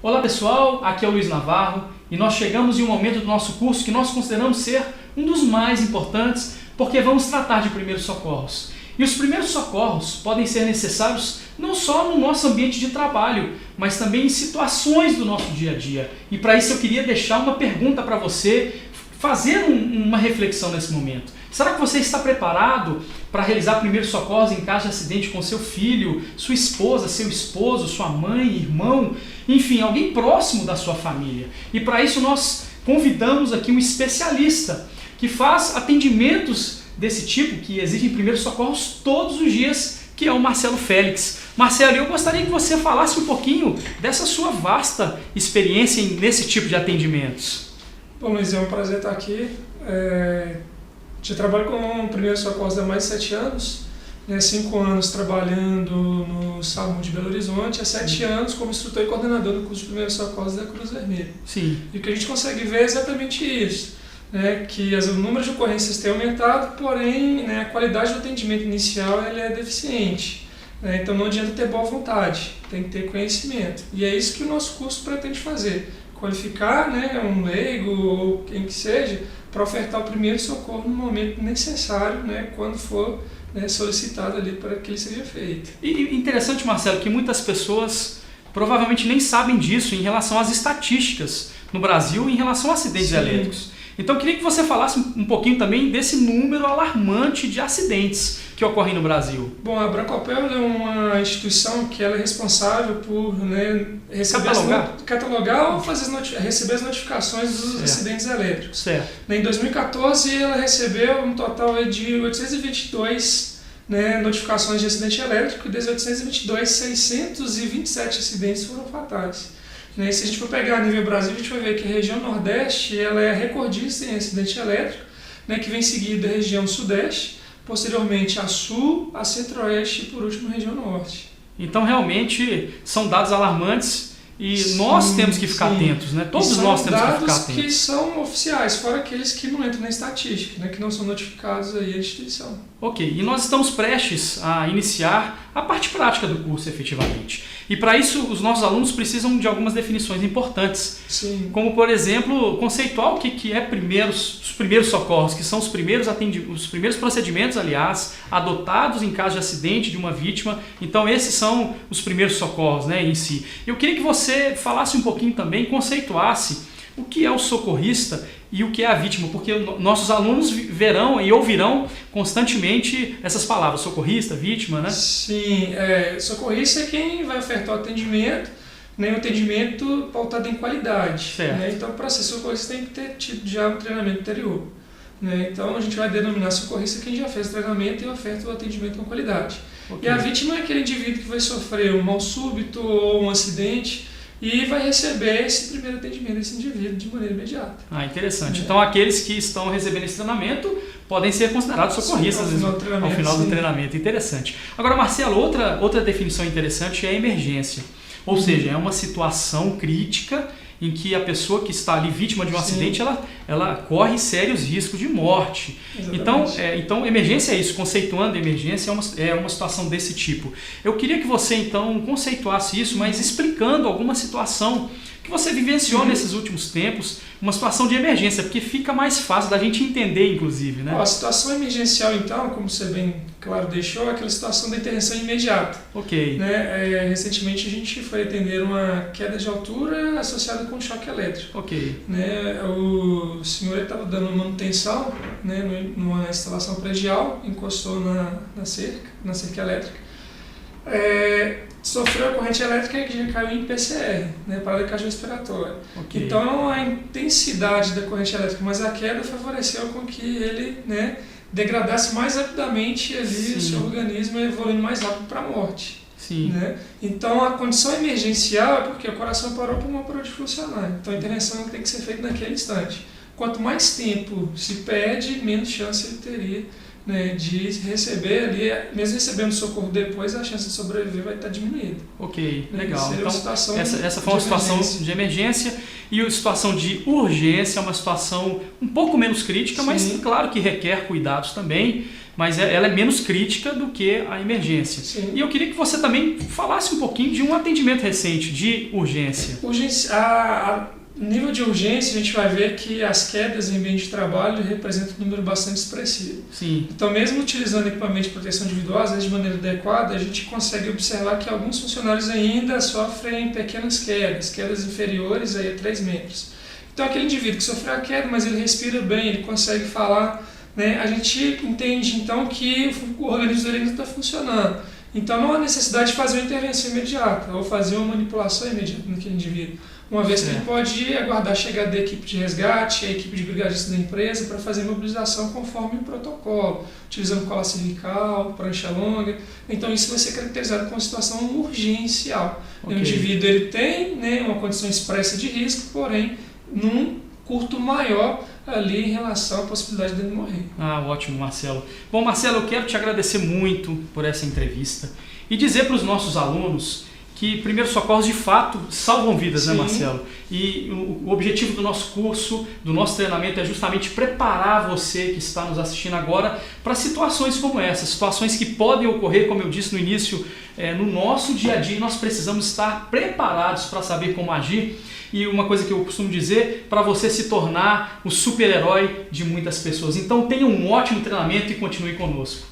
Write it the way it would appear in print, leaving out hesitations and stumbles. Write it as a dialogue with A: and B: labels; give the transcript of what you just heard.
A: Olá pessoal, aqui é o Luiz Navarro e nós chegamos em um momento do nosso curso que nós consideramos ser um dos mais importantes porque vamos tratar de primeiros socorros. E os primeiros socorros podem ser necessários não só no nosso ambiente de trabalho, mas também em situações do nosso dia a dia. E para isso eu queria deixar uma pergunta para você, fazer uma reflexão nesse momento. Será que você está preparado para realizar primeiros socorros em caso de acidente com seu filho, sua esposa, seu esposo, sua mãe, irmão, enfim, alguém próximo da sua família? E para isso nós convidamos aqui um especialista que faz atendimentos desse tipo, que exigem primeiros socorros todos os dias, que é o Marcelo Félix. Marcelo, eu gostaria que você falasse um pouquinho dessa sua vasta experiência nesse tipo de atendimentos.
B: Bom, Luiz, é um prazer estar aqui. Eu trabalho com primeiros socorros há mais de 7 anos, 5 anos trabalhando no SAMU de Belo Horizonte, há 7 anos como instrutor e coordenador do curso de primeiros socorros da Cruz Vermelha.
A: Sim.
B: E o que a gente consegue ver é exatamente isso, que o número de ocorrências tem aumentado, porém a qualidade do atendimento inicial ele é deficiente. Então não adianta ter boa vontade, tem que ter conhecimento. E é isso que o nosso curso pretende fazer, qualificar um leigo ou quem que seja, para ofertar o primeiro socorro no momento necessário, quando for solicitado ali para que ele seja feito.
A: E interessante, Marcelo, que muitas pessoas provavelmente nem sabem disso em relação às estatísticas no Brasil em relação a acidentes elétricos. Então eu queria que você falasse um pouquinho também desse número alarmante de acidentes que ocorrem no Brasil.
B: Bom, a Brancopel é uma instituição que ela é responsável por receber catalogar ou receber as notificações dos acidentes elétricos.
A: Certo.
B: Em 2014 ela recebeu um total de 822 notificações de acidente elétrico e desses 822, 627 acidentes foram fatais. Se a gente for pegar a nível Brasil, a gente vai ver que a região Nordeste ela é recordista em acidente elétrico, que vem seguida a região Sudeste, posteriormente a Sul, a Centro-Oeste e por último a região Norte.
A: Então realmente são dados alarmantes e nós temos que ficar atentos, Todos nós temos que ficar atentos.
B: São dados que são oficiais, fora aqueles que não entram na estatística, que não são notificados aí à instituição.
A: Ok, e nós estamos prestes a iniciar a parte prática do curso efetivamente. E para isso os nossos alunos precisam de algumas definições importantes.
B: Sim.
A: Como por exemplo, conceituar o que é os primeiros socorros, que são os primeiros procedimentos, aliás, adotados em caso de acidente de uma vítima. Então esses são os primeiros socorros em si. Eu queria que você falasse um pouquinho também, conceituasse o que é o socorrista e o que é a vítima, porque nossos alunos verão e ouvirão constantemente essas palavras, socorrista, vítima,
B: Sim, socorrista é quem vai ofertar o atendimento, o atendimento pautado em qualidade. Então, para ser socorrista tem que ter tido já um treinamento anterior. Então, a gente vai denominar socorrista quem já fez o treinamento e oferta o atendimento com qualidade. Okay. E a vítima é aquele indivíduo que vai sofrer um mal súbito ou um acidente, e vai receber esse primeiro atendimento desse indivíduo de maneira imediata.
A: Interessante. Então aqueles que estão recebendo esse treinamento podem ser considerados socorristas ao final do treinamento. Interessante. Agora, Marcelo, outra definição interessante é a emergência. Ou seja, é uma situação crítica em que a pessoa que está ali vítima de um acidente, ela corre sérios riscos de morte. Então, emergência é isso, conceituando emergência é uma situação desse tipo. Eu queria que você então conceituasse isso, mas explicando alguma situação que você vivenciou nesses últimos tempos, uma situação de emergência, porque fica mais fácil da gente entender, inclusive.
B: A situação emergencial, então, como você bem claro deixou, é aquela situação da intervenção imediata.
A: Ok.
B: Recentemente a gente foi atender uma queda de altura associada com choque elétrico.
A: Ok.
B: O senhor estava dando manutenção numa instalação predial, encostou na cerca elétrica. Sofreu a corrente elétrica que caiu em PCR, parada cardiorrespiratória. Okay. Então a intensidade da corrente elétrica, mas a queda favoreceu com que ele degradasse mais rapidamente ali o seu organismo, evoluindo mais rápido para a morte.
A: Sim.
B: Então a condição emergencial é porque o coração parou, o pulmão parou de funcionar. Então a intervenção tem que ser feita naquele instante. Quanto mais tempo se perde, menos chance ele teria de receber ali, mesmo recebendo socorro depois, a chance de sobreviver vai estar diminuída.
A: Ok, legal. Então,
B: essa
A: foi uma situação de emergência e a situação de urgência é uma situação um pouco menos crítica, mas claro que requer cuidados também. mas ela é menos crítica do que a emergência.
B: Sim.
A: E eu queria que você também falasse um pouquinho de um atendimento recente de urgência.
B: Nível de urgência, a gente vai ver que as quedas em ambiente de trabalho representam um número bastante expressivo.
A: Sim.
B: Então, mesmo utilizando equipamento de proteção individual, às vezes de maneira adequada, a gente consegue observar que alguns funcionários ainda sofrem pequenas quedas inferiores aí a 3 metros. Então, aquele indivíduo que sofreu a queda, mas ele respira bem, ele consegue falar, né? A gente entende, então, que o organismo dele ainda está funcionando. Então, não há necessidade de fazer uma intervenção imediata ou fazer uma manipulação imediata naquele indivíduo. Uma vez que ele pode aguardar a chegada da equipe de resgate, a equipe de brigadistas da empresa, para fazer a mobilização conforme o protocolo, utilizando cola cervical, prancha longa. Então isso vai ser caracterizado como uma situação urgencial. Okay. O indivíduo ele tem, né, uma condição expressa de risco, porém num curto maior ali em relação à possibilidade dele morrer.
A: Ah, ótimo, Marcelo. Bom, Marcelo, eu quero te agradecer muito por essa entrevista e dizer para os nossos alunos que primeiros socorros de fato salvam vidas, sim, né, Marcelo? E o objetivo do nosso curso, do nosso treinamento é justamente preparar você que está nos assistindo agora para situações como essa, situações que podem ocorrer, como eu disse no início, no nosso dia a dia. Nós precisamos estar preparados para saber como agir. E uma coisa que eu costumo dizer, para você se tornar o super-herói de muitas pessoas. Então tenha um ótimo treinamento e continue conosco.